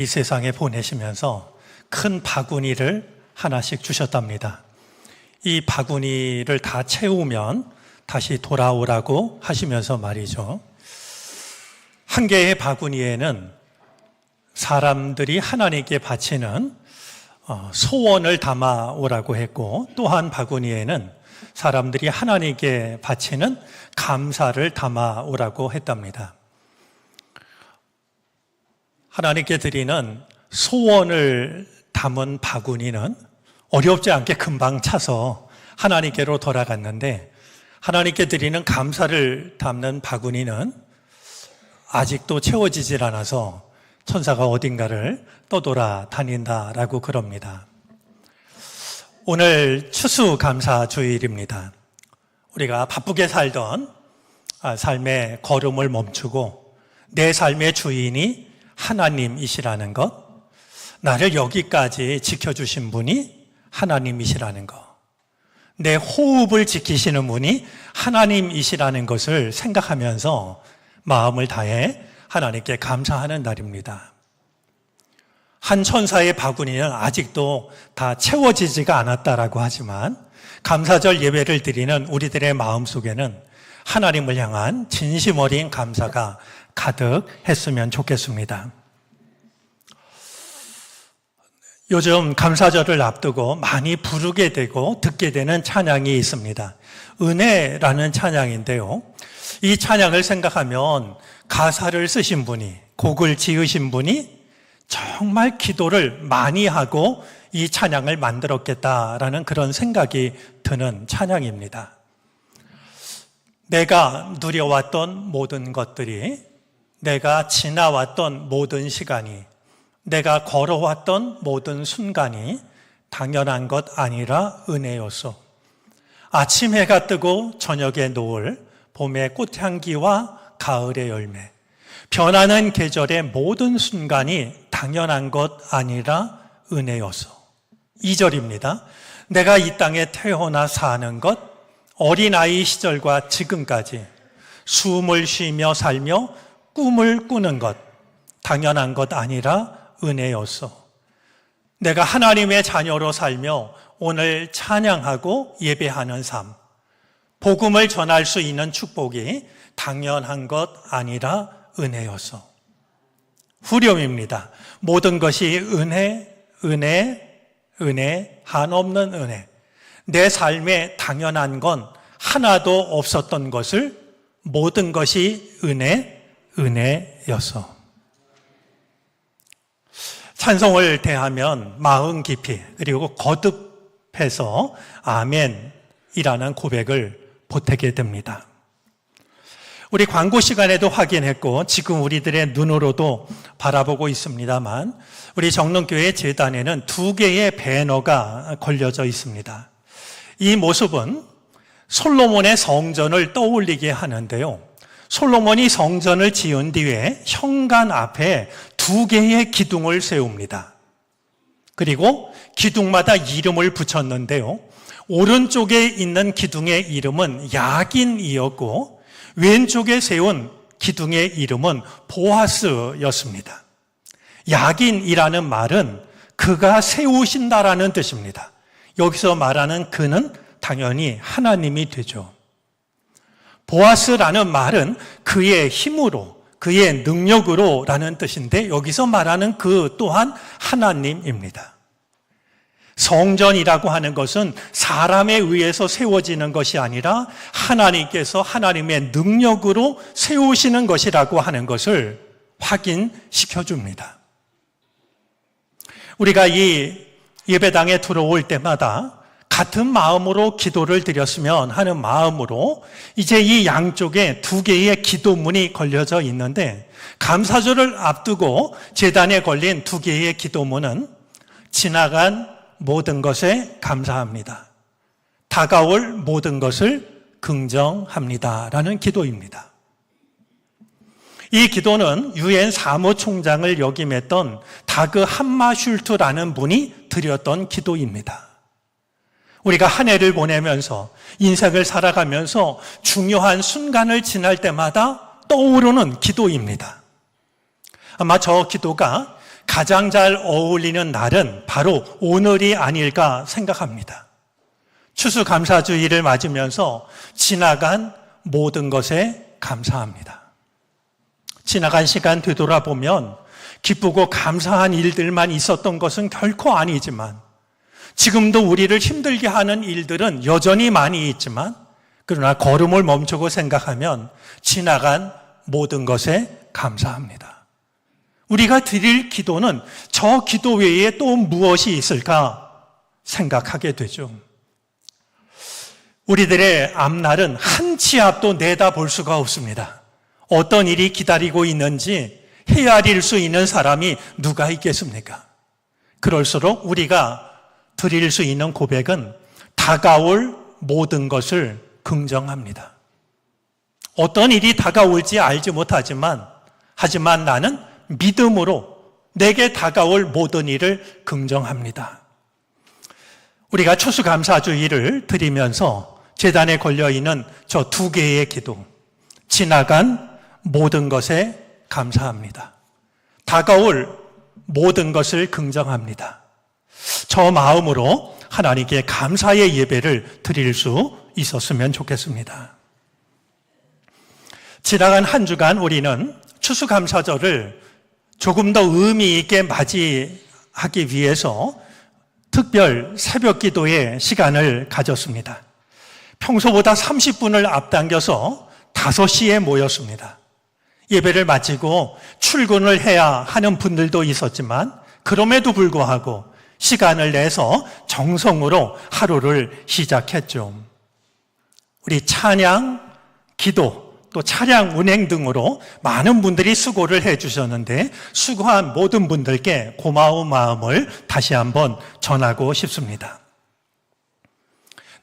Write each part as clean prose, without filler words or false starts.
이 세상에 보내시면서 큰 바구니를 하나씩 주셨답니다. 이 바구니를 다 채우면 다시 돌아오라고 하시면서 말이죠. 한 개의 바구니에는 사람들이 하나님께 바치는 소원을 담아오라고 했고, 또 한 바구니에는 사람들이 하나님께 바치는 감사를 담아오라고 했답니다. 하나님께 드리는 소원을 담은 바구니는 어렵지 않게 금방 차서 하나님께로 돌아갔는데, 하나님께 드리는 감사를 담는 바구니는 아직도 채워지질 않아서 천사가 어딘가를 떠돌아 다닌다라고 그럽니다. 오늘 추수감사주일입니다. 우리가 바쁘게 살던 삶의 걸음을 멈추고 내 삶의 주인이 하나님이시라는 것, 나를 여기까지 지켜주신 분이 하나님이시라는 것, 내 호흡을 지키시는 분이 하나님이시라는 것을 생각하면서 마음을 다해 하나님께 감사하는 날입니다. 한 천사의 바구니는 아직도 다 채워지지가 않았다라고 하지만, 감사절 예배를 드리는 우리들의 마음속에는 하나님을 향한 진심 어린 감사가 가득했으면 좋겠습니다. 요즘 감사절을 앞두고 많이 부르게 되고 듣게 되는 찬양이 있습니다. 은혜라는 찬양인데요. 이 찬양을 생각하면 가사를 쓰신 분이, 곡을 지으신 분이 정말 기도를 많이 하고 이 찬양을 만들었겠다라는 그런 생각이 드는 찬양입니다. 내가 누려왔던 모든 것들이, 내가 지나왔던 모든 시간이, 내가 걸어왔던 모든 순간이 당연한 것 아니라 은혜였소. 아침 해가 뜨고 저녁에 노을, 봄의 꽃향기와 가을의 열매, 변하는 계절의 모든 순간이 당연한 것 아니라 은혜였소. 2절입니다. 내가 이 땅에 태어나 사는 것, 어린아이 시절과 지금까지 숨을 쉬며 살며 꿈을 꾸는 것, 당연한 것 아니라 은혜였소. 내가 하나님의 자녀로 살며 오늘 찬양하고 예배하는 삶, 복음을 전할 수 있는 축복이 당연한 것 아니라 은혜였소. 후렴입니다. 모든 것이 은혜, 은혜, 은혜, 한없는 은혜. 내 삶에 당연한 건 하나도 없었던 것을 모든 것이 은혜, 은혜였어. 찬송을 대하면 마음 깊이 그리고 거듭해서 아멘이라는 고백을 보태게 됩니다. 우리 광고 시간에도 확인했고 지금 우리들의 눈으로도 바라보고 있습니다만, 우리 정릉교회 제단에는 2개의 배너가 걸려져 있습니다. 이 모습은 솔로몬의 성전을 떠올리게 하는데요. 솔로몬이 성전을 지은 뒤에 현관 앞에 2개의 기둥을 세웁니다. 그리고 기둥마다 이름을 붙였는데요. 오른쪽에 있는 기둥의 이름은 야긴이었고, 왼쪽에 세운 기둥의 이름은 보아스였습니다. 야긴이라는 말은 그가 세우신다라는 뜻입니다. 여기서 말하는 그는 당연히 하나님이 되죠. 보아스라는 말은 그의 힘으로, 그의 능력으로 라는 뜻인데, 여기서 말하는 그 또한 하나님입니다. 성전이라고 하는 것은 사람에 의해서 세워지는 것이 아니라 하나님께서 하나님의 능력으로 세우시는 것이라고 하는 것을 확인시켜 줍니다. 우리가 이 예배당에 들어올 때마다 같은 마음으로 기도를 드렸으면 하는 마음으로 이제 이 양쪽에 2개의 기도문이 걸려져 있는데, 감사절을 앞두고 제단에 걸린 2개의 기도문은 지나간 모든 것에 감사합니다. 다가올 모든 것을 긍정합니다. 라는 기도입니다. 이 기도는 유엔 사무총장을 역임했던 다그 함마슐트라는 분이 드렸던 기도입니다. 우리가 한 해를 보내면서 인생을 살아가면서 중요한 순간을 지날 때마다 떠오르는 기도입니다. 아마 저 기도가 가장 잘 어울리는 날은 바로 오늘이 아닐까 생각합니다. 추수감사주의를 맞으면서 지나간 모든 것에 감사합니다. 지나간 시간 되돌아보면 기쁘고 감사한 일들만 있었던 것은 결코 아니지만 지금도 우리를 힘들게 하는 일들은 여전히 많이 있지만 그러나 걸음을 멈추고 생각하면 지나간 모든 것에 감사합니다. 우리가 드릴 기도는 저 기도 외에 또 무엇이 있을까 생각하게 되죠. 우리들의 앞날은 한 치 앞도 내다볼 수가 없습니다. 어떤 일이 기다리고 있는지 헤아릴 수 있는 사람이 누가 있겠습니까? 그럴수록 우리가 드릴 수 있는 고백은 다가올 모든 것을 긍정합니다. 어떤 일이 다가올지 알지 못하지만 하지만 나는 믿음으로 내게 다가올 모든 일을 긍정합니다. 우리가 추수감사주의를 드리면서 제단에 걸려있는 저 두 개의 기도, 지나간 모든 것에 감사합니다. 다가올 모든 것을 긍정합니다. 저 마음으로 하나님께 감사의 예배를 드릴 수 있었으면 좋겠습니다. 지나간 한 주간 우리는 추수감사절을 조금 더 의미 있게 맞이하기 위해서 특별 새벽 기도의 시간을 가졌습니다. 평소보다 30분을 앞당겨서 5시에 모였습니다. 예배를 마치고 출근을 해야 하는 분들도 있었지만 그럼에도 불구하고 시간을 내서 정성으로 하루를 시작했죠. 우리 찬양, 기도, 또 차량 운행 등으로 많은 분들이 수고를 해주셨는데 수고한 모든 분들께 고마운 마음을 다시 한번 전하고 싶습니다.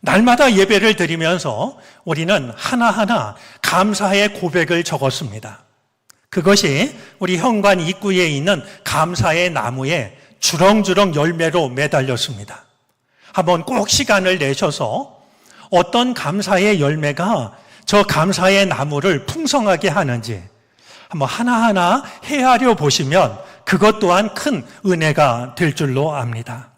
날마다 예배를 드리면서 우리는 하나하나 감사의 고백을 적었습니다. 그것이 우리 현관 입구에 있는 감사의 나무에 주렁주렁 열매로 매달렸습니다. 한번 꼭 시간을 내셔서 어떤 감사의 열매가 저 감사의 나무를 풍성하게 하는지 한번 하나하나 헤아려 보시면 그것 또한 큰 은혜가 될 줄로 압니다.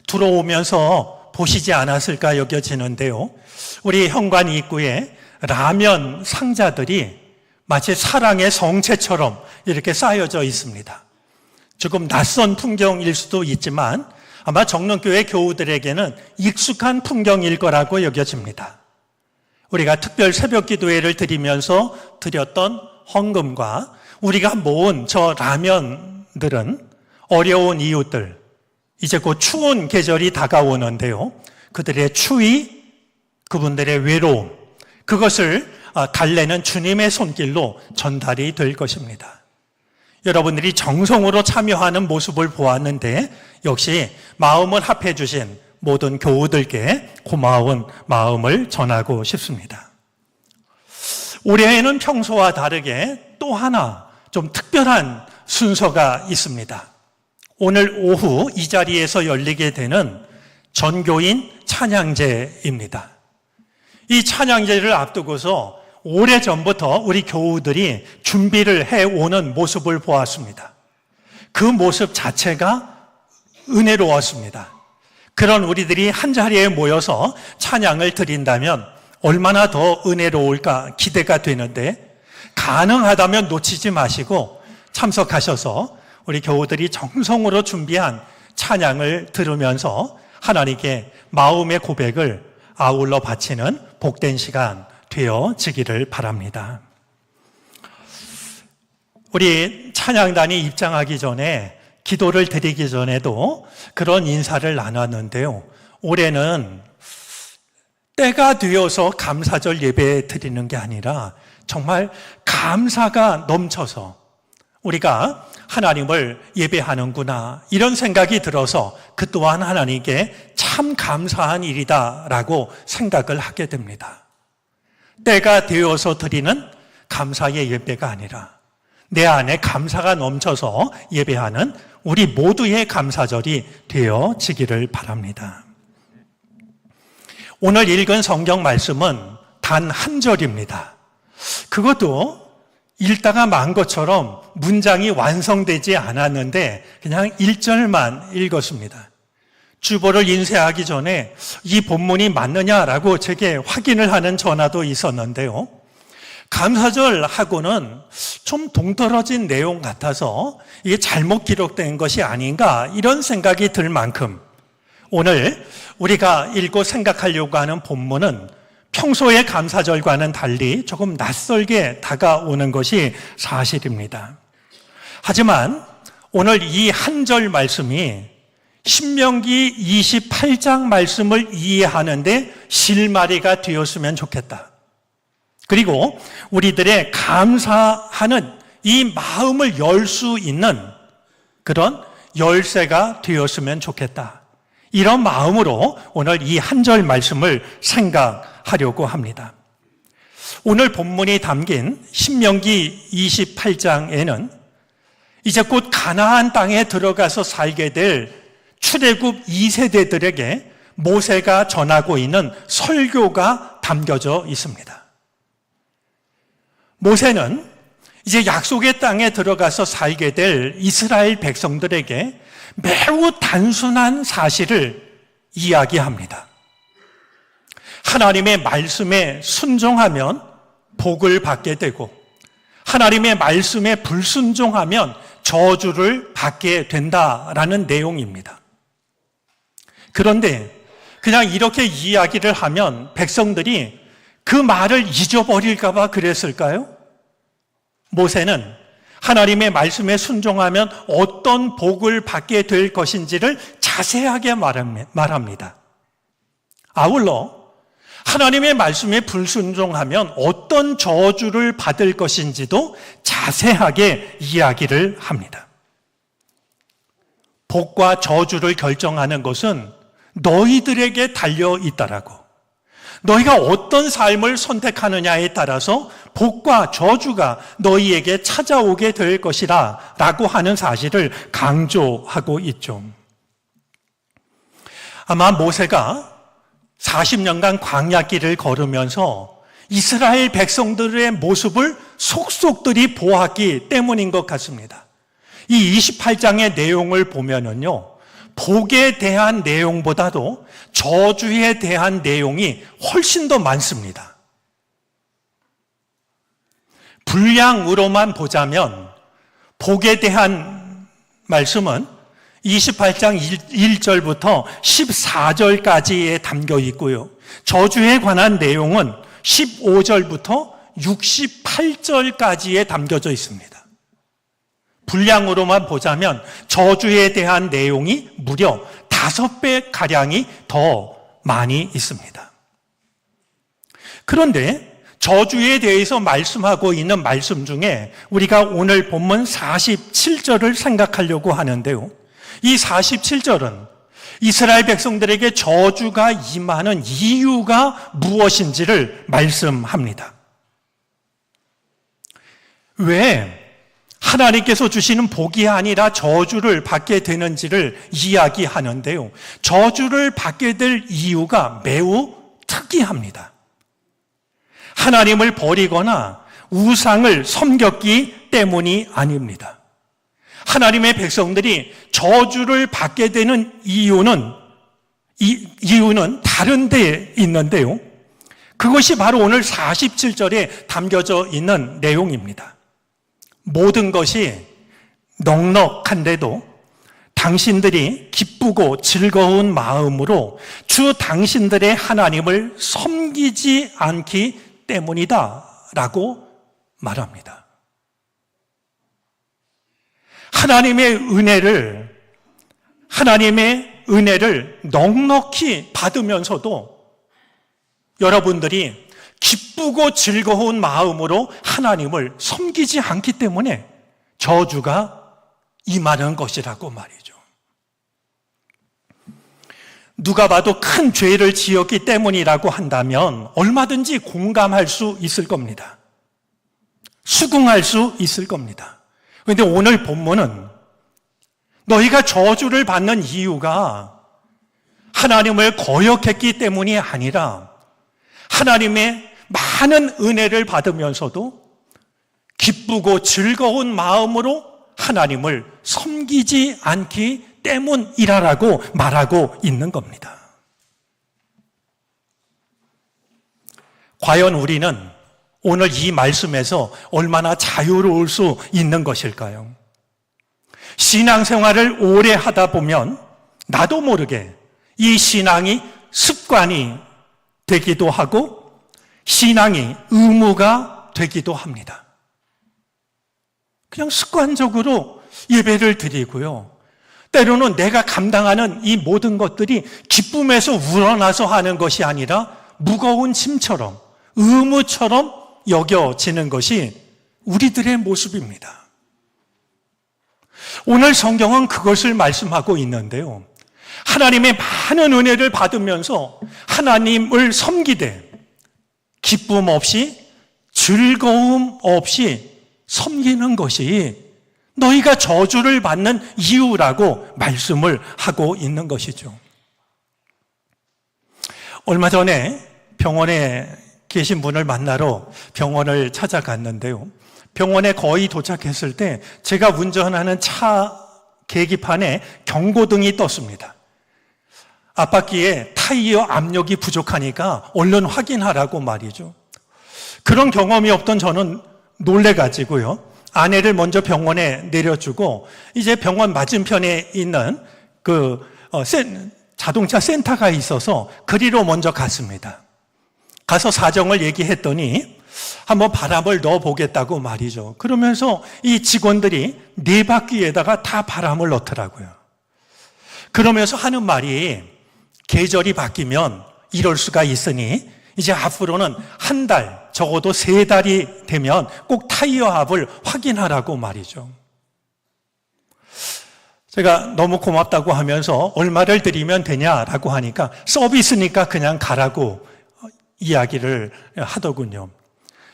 들어오면서 보시지 않았을까 여겨지는데요. 우리 현관 입구에 라면 상자들이 마치 사랑의 성체처럼 이렇게 쌓여져 있습니다. 조금 낯선 풍경일 수도 있지만 아마 정릉교회 교우들에게는 익숙한 풍경일 거라고 여겨집니다. 우리가 특별 새벽 기도회를 드리면서 드렸던 헌금과 우리가 모은 저 라면들은 어려운 이웃들, 이제 곧 추운 계절이 다가오는데요. 그들의 추위, 그분들의 외로움, 그것을 달래는 주님의 손길로 전달이 될 것입니다. 여러분들이 정성으로 참여하는 모습을 보았는데 역시 마음을 합해 주신 모든 교우들께 고마운 마음을 전하고 싶습니다. 올해에는 평소와 다르게 또 하나 좀 특별한 순서가 있습니다. 오늘 오후 이 자리에서 열리게 되는 전교인 찬양제입니다. 이 찬양제를 앞두고서 오래전부터 우리 교우들이 준비를 해오는 모습을 보았습니다. 그 모습 자체가 은혜로웠습니다. 그런 우리들이 한자리에 모여서 찬양을 드린다면 얼마나 더 은혜로울까 기대가 되는데 가능하다면 놓치지 마시고 참석하셔서 우리 교우들이 정성으로 준비한 찬양을 들으면서 하나님께 마음의 고백을 아울러 바치는 복된 시간 되어지기를 바랍니다. 우리 찬양단이 입장하기 전에 기도를 드리기 전에도 그런 인사를 나눴는데요. 올해는 때가 되어서 감사절 예배 드리는 게 아니라 정말 감사가 넘쳐서 우리가 하나님을 예배하는구나 이런 생각이 들어서 그 또한 하나님께 참 감사한 일이다라고 생각을 하게 됩니다. 때가 되어서 드리는 감사의 예배가 아니라 내 안에 감사가 넘쳐서 예배하는 우리 모두의 감사절이 되어지기를 바랍니다. 오늘 읽은 성경 말씀은 단 한 절입니다. 그것도 읽다가 만 것처럼 문장이 완성되지 않았는데 그냥 1절만 읽었습니다. 주보를 인쇄하기 전에 이 본문이 맞느냐라고 제게 확인을 하는 전화도 있었는데요. 감사절하고는 좀 동떨어진 내용 같아서 이게 잘못 기록된 것이 아닌가 이런 생각이 들 만큼 오늘 우리가 읽고 생각하려고 하는 본문은 평소의 감사절과는 달리 조금 낯설게 다가오는 것이 사실입니다. 하지만 오늘 이 한 절 말씀이 신명기 28장 말씀을 이해하는데 실마리가 되었으면 좋겠다. 그리고 우리들의 감사하는 이 마음을 열 수 있는 그런 열쇠가 되었으면 좋겠다. 이런 마음으로 오늘 이 한 절 말씀을 생각하려고 합니다. 오늘 본문이 담긴 신명기 28장에는 이제 곧 가나안 땅에 들어가서 살게 될 출애굽 2세대들에게 모세가 전하고 있는 설교가 담겨져 있습니다. 모세는 이제 약속의 땅에 들어가서 살게 될 이스라엘 백성들에게 매우 단순한 사실을 이야기합니다. 하나님의 말씀에 순종하면 복을 받게 되고 하나님의 말씀에 불순종하면 저주를 받게 된다라는 내용입니다. 그런데 그냥 이렇게 이야기를 하면 백성들이 그 말을 잊어버릴까 봐 그랬을까요? 모세는 하나님의 말씀에 순종하면 어떤 복을 받게 될 것인지를 자세하게 말합니다. 아울러 하나님의 말씀에 불순종하면 어떤 저주를 받을 것인지도 자세하게 이야기를 합니다. 복과 저주를 결정하는 것은 너희들에게 달려 있다라고. 너희가 어떤 삶을 선택하느냐에 따라서 복과 저주가 너희에게 찾아오게 될 것이라 라고 하는 사실을 강조하고 있죠. 아마 모세가 40년간 광야길을 걸으면서 이스라엘 백성들의 모습을 속속들이 보았기 때문인 것 같습니다. 이 28장의 내용을 보면은요, 복에 대한 내용보다도 저주에 대한 내용이 훨씬 더 많습니다. 분량으로만 보자면 복에 대한 말씀은 28장 1절부터 14절까지에 담겨 있고요. 저주에 관한 내용은 15절부터 68절까지에 담겨져 있습니다. 분량으로만 보자면 저주에 대한 내용이 무려 5배가량이 더 많이 있습니다. 그런데 저주에 대해서 말씀하고 있는 말씀 중에 우리가 오늘 본문 47절을 생각하려고 하는데요. 이 47절은 이스라엘 백성들에게 저주가 임하는 이유가 무엇인지를 말씀합니다. 왜 하나님께서 주시는 복이 아니라 저주를 받게 되는지를 이야기하는데요. 저주를 받게 될 이유가 매우 특이합니다. 하나님을 버리거나 우상을 섬겼기 때문이 아닙니다. 하나님의 백성들이 저주를 받게 되는 이유는 다른 데에 있는데요. 그것이 바로 오늘 47절에 담겨져 있는 내용입니다. 모든 것이 넉넉한데도 당신들이 기쁘고 즐거운 마음으로 주 당신들의 하나님을 섬기지 않기 때문이다 라고 말합니다. 하나님의 은혜를 넉넉히 받으면서도 여러분들이 기쁘고 즐거운 마음으로 하나님을 섬기지 않기 때문에 저주가 임하는 것이라고 말이죠. 누가 봐도 큰 죄를 지었기 때문이라고 한다면 얼마든지 공감할 수 있을 겁니다. 수긍할 수 있을 겁니다. 그런데 오늘 본문은 너희가 저주를 받는 이유가 하나님을 거역했기 때문이 아니라 하나님의 많은 은혜를 받으면서도 기쁘고 즐거운 마음으로 하나님을 섬기지 않기 때문이라고 말하고 있는 겁니다. 과연 우리는 오늘 이 말씀에서 얼마나 자유로울 수 있는 것일까요? 신앙생활을 오래 하다 보면 나도 모르게 이 신앙이 습관이 되기도 하고 신앙이 의무가 되기도 합니다. 그냥 습관적으로 예배를 드리고요. 때로는 내가 감당하는 이 모든 것들이 기쁨에서 우러나서 하는 것이 아니라 무거운 짐처럼 의무처럼 여겨지는 것이 우리들의 모습입니다. 오늘 성경은 그것을 말씀하고 있는데요. 하나님의 많은 은혜를 받으면서 하나님을 섬기되 기쁨 없이 즐거움 없이 섬기는 것이 너희가 저주를 받는 이유라고 말씀을 하고 있는 것이죠. 얼마 전에 병원에 계신 분을 만나러 병원을 찾아갔는데요. 병원에 거의 도착했을 때 제가 운전하는 차 계기판에 경고등이 떴습니다. 앞바퀴에 타이어 압력이 부족하니까 얼른 확인하라고 말이죠. 그런 경험이 없던 저는 놀래가지고요. 아내를 먼저 병원에 내려주고 이제 병원 맞은편에 있는 자동차 센터가 있어서 그리로 먼저 갔습니다. 가서 사정을 얘기했더니 한번 바람을 넣어보겠다고 말이죠. 그러면서 이 직원들이 네 바퀴에다가 다 바람을 넣더라고요. 그러면서 하는 말이 계절이 바뀌면 이럴 수가 있으니 이제 앞으로는 한 달, 적어도 3달이 되면 꼭 타이어 압을 확인하라고 말이죠. 제가 너무 고맙다고 하면서 얼마를 드리면 되냐라고 하니까 서비스니까 그냥 가라고 이야기를 하더군요.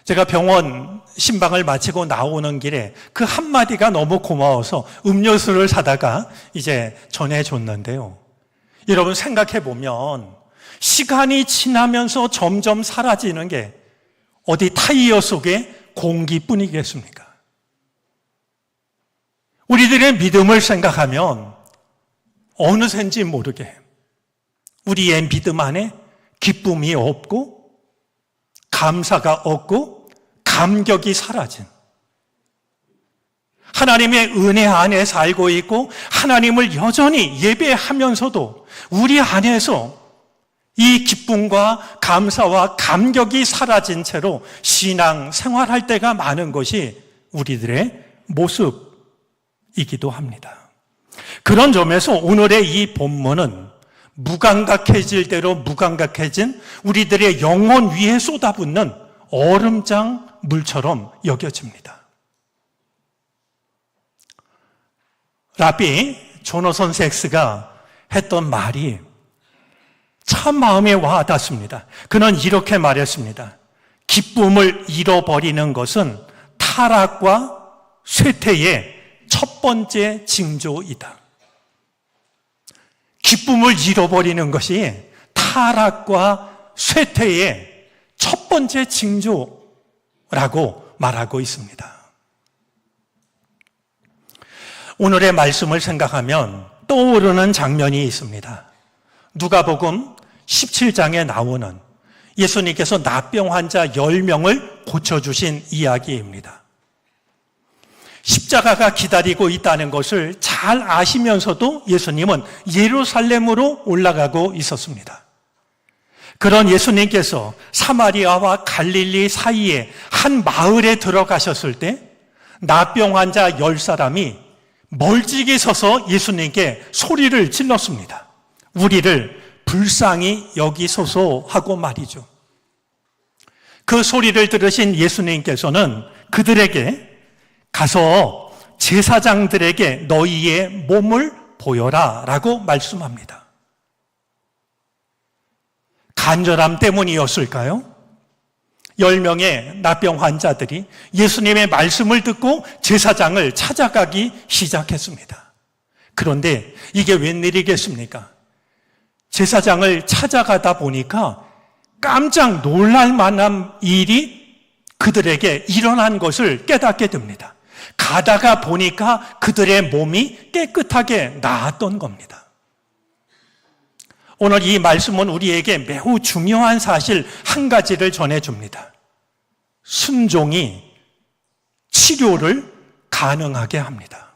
제가 병원 신방을 마치고 나오는 길에 그 한마디가 너무 고마워서 음료수를 사다가 이제 전해줬는데요. 여러분 생각해 보면 시간이 지나면서 점점 사라지는 게 어디 타이어 속의 공기뿐이겠습니까? 우리들의 믿음을 생각하면 어느샌지 모르게 우리의 믿음 안에 기쁨이 없고 감사가 없고 감격이 사라진 하나님의 은혜 안에 살고 있고 하나님을 여전히 예배하면서도 우리 안에서 이 기쁨과 감사와 감격이 사라진 채로 신앙 생활할 때가 많은 것이 우리들의 모습이기도 합니다. 그런 점에서 오늘의 이 본문은 무감각해질 대로 무감각해진 우리들의 영혼 위에 쏟아붓는 얼음장 물처럼 여겨집니다. 라비 조너선 섹스가 했던 말이 참 마음에 와 닿습니다. 그는 이렇게 말했습니다. 기쁨을 잃어버리는 것은 타락과 쇠퇴의 첫 번째 징조이다. 기쁨을 잃어버리는 것이 타락과 쇠퇴의 첫 번째 징조라고 말하고 있습니다. 오늘의 말씀을 생각하면 떠오르는 장면이 있습니다. 누가복음 17장에 나오는 예수님께서 납병 환자 10명을 고쳐주신 이야기입니다. 십자가가 기다리고 있다는 것을 잘 아시면서도 예수님은 예루살렘으로 올라가고 있었습니다. 그런 예수님께서 사마리아와 갈릴리 사이에 한 마을에 들어가셨을 때 납병 환자 10사람이 멀찍이 서서 예수님께 소리를 질렀습니다. 우리를 불쌍히 여기소서 하고 말이죠. 그 소리를 들으신 예수님께서는 그들에게 가서 제사장들에게 너희의 몸을 보여라 라고 말씀합니다. 간절함 때문이었을까요? 10명의 납병 환자들이 예수님의 말씀을 듣고 제사장을 찾아가기 시작했습니다. 그런데 이게 웬일이겠습니까? 제사장을 찾아가다 보니까 깜짝 놀랄 만한 일이 그들에게 일어난 것을 깨닫게 됩니다. 가다가 보니까 그들의 몸이 깨끗하게 나았던 겁니다. 오늘 이 말씀은 우리에게 매우 중요한 사실 한 가지를 전해줍니다. 순종이 치료를 가능하게 합니다.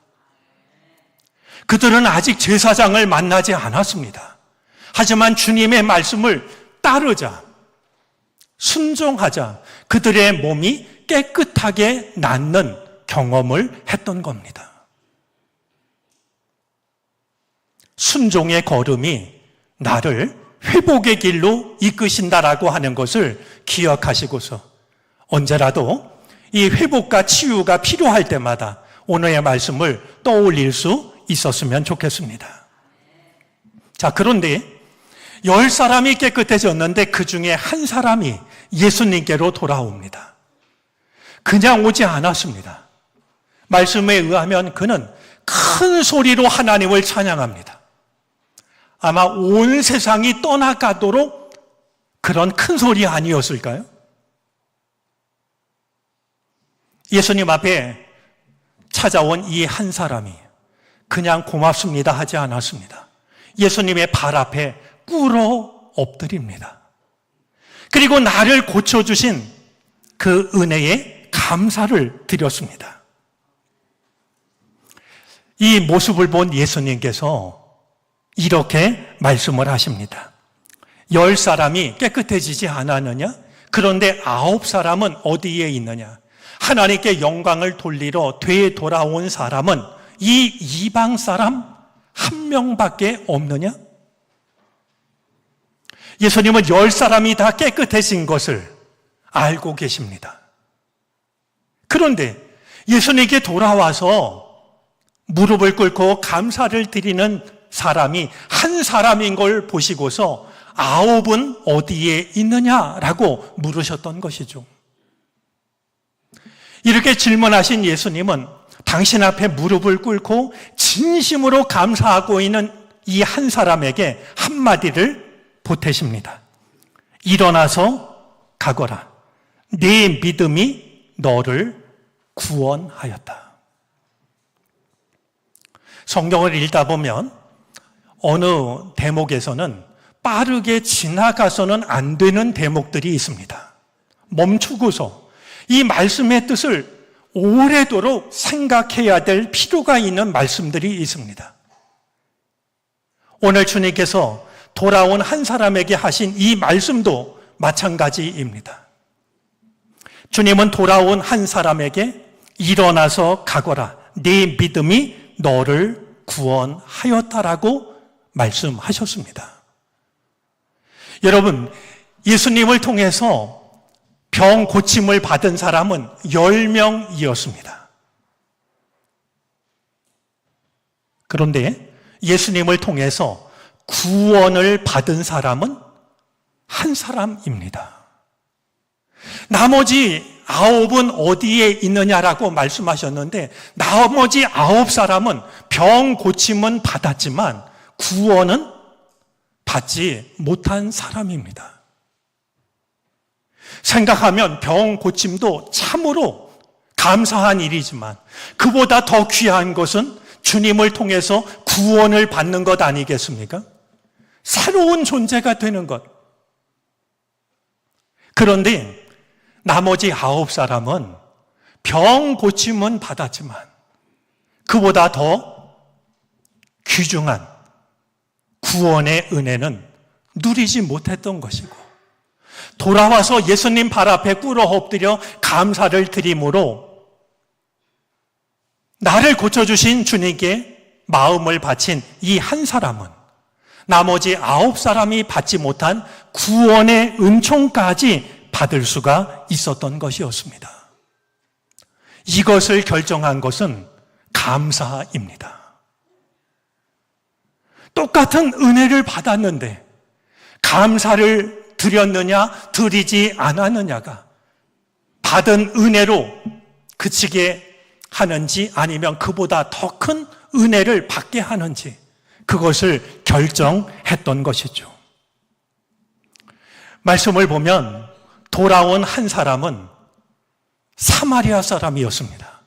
그들은 아직 제사장을 만나지 않았습니다. 하지만 주님의 말씀을 따르자, 순종하자 그들의 몸이 깨끗하게 낫는 경험을 했던 겁니다. 순종의 걸음이 나를 회복의 길로 이끄신다라고 하는 것을 기억하시고서 언제라도 이 회복과 치유가 필요할 때마다 오늘의 말씀을 떠올릴 수 있었으면 좋겠습니다. 자, 그런데 10사람이 깨끗해졌는데 그 중에 한 사람이 예수님께로 돌아옵니다. 그냥 오지 않았습니다. 말씀에 의하면 그는 큰 소리로 하나님을 찬양합니다. 아마 온 세상이 떠나가도록 그런 큰 소리 아니었을까요? 예수님 앞에 찾아온 이 한 사람이 그냥 고맙습니다 하지 않았습니다. 예수님의 발 앞에 꿇어 엎드립니다. 그리고 나를 고쳐주신 그 은혜에 감사를 드렸습니다. 이 모습을 본 예수님께서 이렇게 말씀을 하십니다. 10사람이 깨끗해지지 않았느냐? 그런데 9사람은 어디에 있느냐? 하나님께 영광을 돌리러 되돌아온 사람은 이 이방 사람 한 명밖에 없느냐? 예수님은 10사람이 다 깨끗해진 것을 알고 계십니다. 그런데 예수님께 돌아와서 무릎을 꿇고 감사를 드리는 사람이 한 사람인 걸 보시고서 9은 어디에 있느냐라고 물으셨던 것이죠. 이렇게 질문하신 예수님은 당신 앞에 무릎을 꿇고 진심으로 감사하고 있는 이 한 사람에게 한마디를 보태십니다. 일어나서 가거라. 네 믿음이 너를 구원하였다. 성경을 읽다 보면 어느 대목에서는 빠르게 지나가서는 안 되는 대목들이 있습니다. 멈추고서 이 말씀의 뜻을 오래도록 생각해야 될 필요가 있는 말씀들이 있습니다. 오늘 주님께서 돌아온 한 사람에게 하신 이 말씀도 마찬가지입니다. 주님은 돌아온 한 사람에게 일어나서 가거라. 네 믿음이 너를 구원하였다라고 말씀하셨습니다. 여러분, 예수님을 통해서 병 고침을 받은 사람은 10명이었습니다. 그런데 예수님을 통해서 구원을 받은 사람은 한 사람입니다. 나머지 9은 어디에 있느냐라고 말씀하셨는데 나머지 9사람은 병 고침은 받았지만 구원은 받지 못한 사람입니다. 생각하면 병 고침도 참으로 감사한 일이지만 그보다 더 귀한 것은 주님을 통해서 구원을 받는 것 아니겠습니까? 새로운 존재가 되는 것. 그런데 나머지 9사람은 병 고침은 받았지만 그보다 더 귀중한 구원의 은혜는 누리지 못했던 것이고 돌아와서 예수님 발 앞에 꿇어 엎드려 감사를 드림으로 나를 고쳐주신 주님께 마음을 바친 이 한 사람은 나머지 9사람이 받지 못한 구원의 은총까지 받을 수가 있었던 것이었습니다. 이것을 결정한 것은 감사입니다. 똑같은 은혜를 받았는데 감사를 드렸느냐 드리지 않았느냐가 받은 은혜로 그치게 하는지 아니면 그보다 더 큰 은혜를 받게 하는지 그것을 결정했던 것이죠. 말씀을 보면 돌아온 한 사람은 사마리아 사람이었습니다.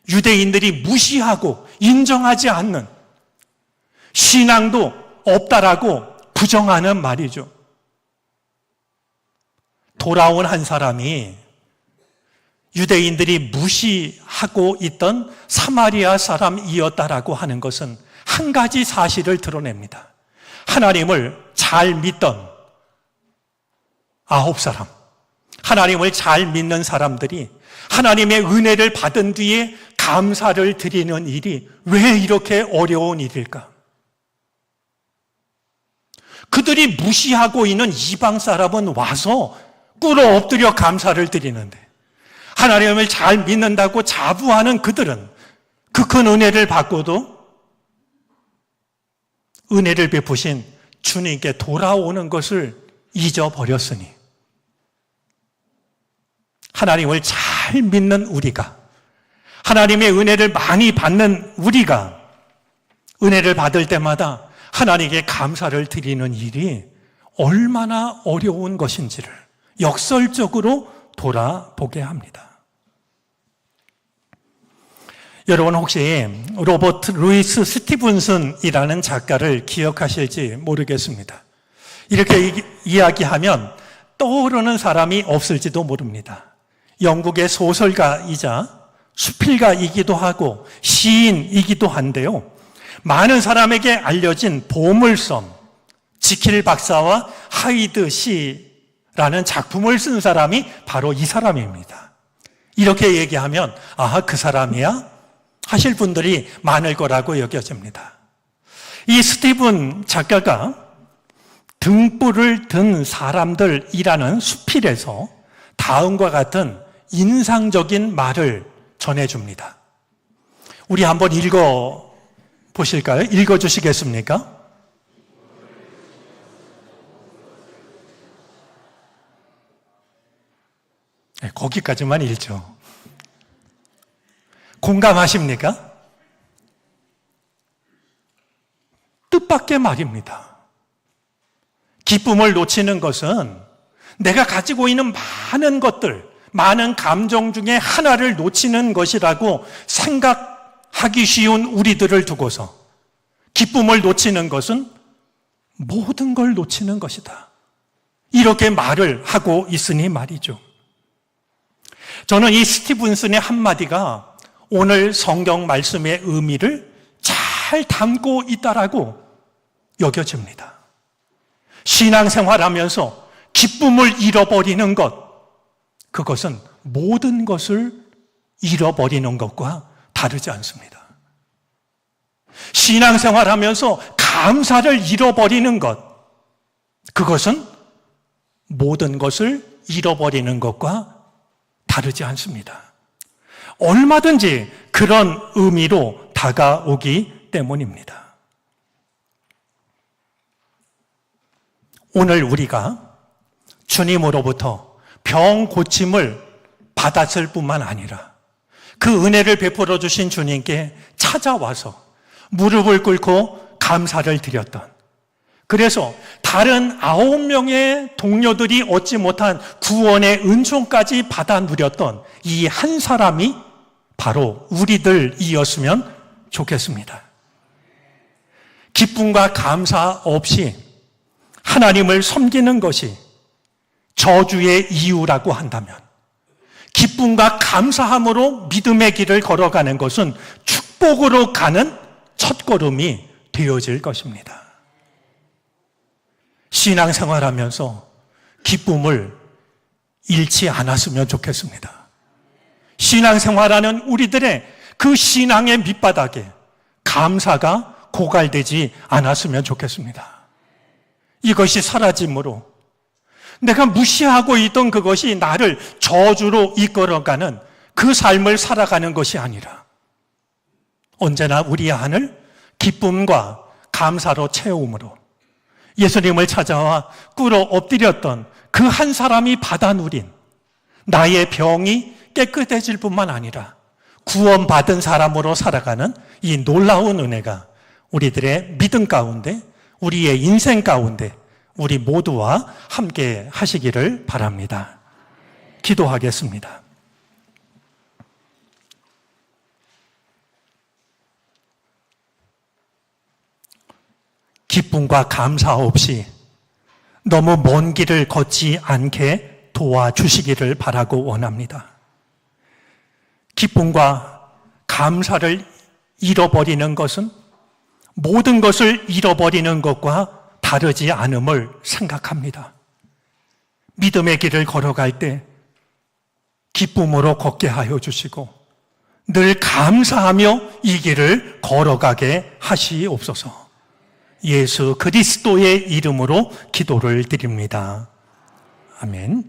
유대인들이 무시하고 인정하지 않는, 신앙도 없다라고 부정하는 말이죠. 돌아온 한 사람이 유대인들이 무시하고 있던 사마리아 사람이었다라고 하는 것은 한 가지 사실을 드러냅니다. 하나님을 잘 믿던 9사람, 하나님을 잘 믿는 사람들이 하나님의 은혜를 받은 뒤에 감사를 드리는 일이 왜 이렇게 어려운 일일까? 그들이 무시하고 있는 이방 사람은 와서 꿇어 엎드려 감사를 드리는데, 하나님을 잘 믿는다고 자부하는 그들은 그 큰 은혜를 받고도 은혜를 베푸신 주님께 돌아오는 것을 잊어버렸으니, 하나님을 잘 믿는 우리가, 하나님의 은혜를 많이 받는 우리가 은혜를 받을 때마다 하나님께 감사를 드리는 일이 얼마나 어려운 것인지를 역설적으로 돌아보게 합니다. 여러분 혹시 로버트 루이스 스티븐슨이라는 작가를 기억하실지 모르겠습니다. 이렇게 이야기하면 떠오르는 사람이 없을지도 모릅니다. 영국의 소설가이자 수필가이기도 하고 시인이기도 한데요. 많은 사람에게 알려진 보물섬, 지킬 박사와 하이드 시라는 작품을 쓴 사람이 바로 이 사람입니다. 이렇게 얘기하면 그 사람이야? 하실 분들이 많을 거라고 여겨집니다. 이 스티븐 작가가 등불을 든 사람들이라는 수필에서 다음과 같은 인상적인 말을 전해줍니다. 우리 한번 보실까요? 읽어주시겠습니까? 네, 거기까지만 읽죠. 공감하십니까? 뜻밖의 말입니다. 기쁨을 놓치는 것은 내가 가지고 있는 많은 것들, 많은 감정 중에 하나를 놓치는 것이라고 생각하기 쉬운 우리들을 두고서 기쁨을 놓치는 것은 모든 걸 놓치는 것이다. 이렇게 말을 하고 있으니 말이죠. 저는 이 스티븐슨의 한마디가 오늘 성경 말씀의 의미를 잘 담고 있다라고 여겨집니다. 신앙생활하면서 기쁨을 잃어버리는 것, 그것은 모든 것을 잃어버리는 것과 다르지 않습니다. 신앙생활하면서 감사를 잃어버리는 것, 그것은 모든 것을 잃어버리는 것과 다르지 않습니다. 얼마든지 그런 의미로 다가오기 때문입니다. 오늘 우리가 주님으로부터 병 고침을 받았을 뿐만 아니라 그 은혜를 베풀어 주신 주님께 찾아와서 무릎을 꿇고 감사를 드렸던, 그래서 다른 9명의 동료들이 얻지 못한 구원의 은총까지 받아 누렸던 이 한 사람이 바로 우리들이었으면 좋겠습니다. 기쁨과 감사 없이 하나님을 섬기는 것이 저주의 이유라고 한다면, 기쁨과 감사함으로 믿음의 길을 걸어가는 것은 축복으로 가는 첫걸음이 되어질 것입니다. 신앙생활하면서 기쁨을 잃지 않았으면 좋겠습니다. 신앙생활하는 우리들의 그 신앙의 밑바닥에 감사가 고갈되지 않았으면 좋겠습니다. 이것이 사라짐으로 내가 무시하고 있던 그것이 나를 저주로 이끌어가는 그 삶을 살아가는 것이 아니라 언제나 우리 안을 기쁨과 감사로 채움으로 예수님을 찾아와 꿇어 엎드렸던 그 한 사람이 받아 누린 나의 병이 깨끗해질 뿐만 아니라 구원받은 사람으로 살아가는 이 놀라운 은혜가 우리들의 믿음 가운데, 우리의 인생 가운데 우리 모두와 함께 하시기를 바랍니다. 기도하겠습니다. 기쁨과 감사 없이 너무 먼 길을 걷지 않게 도와주시기를 바라고 원합니다. 기쁨과 감사를 잃어버리는 것은 모든 것을 잃어버리는 것과 다르지 않음을 생각합니다. 믿음의 길을 걸어갈 때 기쁨으로 걷게 하여 주시고 늘 감사하며 이 길을 걸어가게 하시옵소서. 예수 그리스도의 이름으로 기도를 드립니다. 아멘.